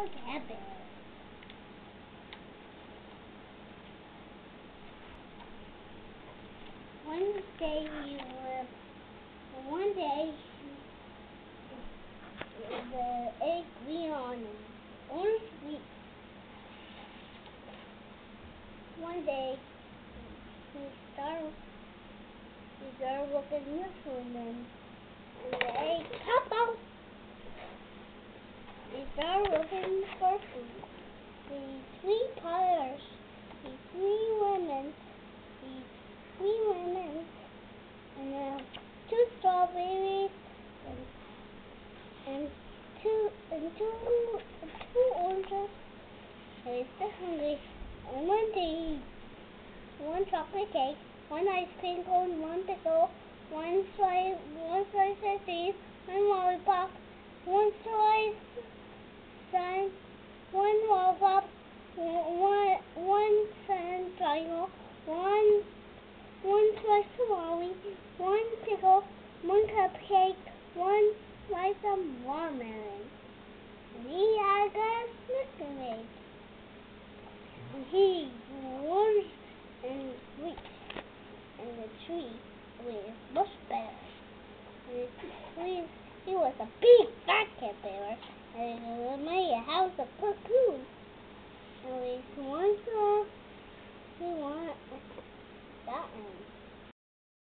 a cat bear. One day the egg green on orange leaf. One day he started looking this one and the egg popped out. He started looking for food. The three brothers, the three women, and two strawberries and two oranges. They're still hungry. And one day, one chocolate cake, one ice cream cone, one pickle, one slice of cheese, one lollipop, one slice sun, one lollipop, one sun triangle, one slice of lolly, one pickle, one cupcake, one slice of watermelon. And he had a Snicker egg. He was and reached in the tree with bush bear. He was a big fat cat bear, and it made a house of cocoon. And he wanted that one.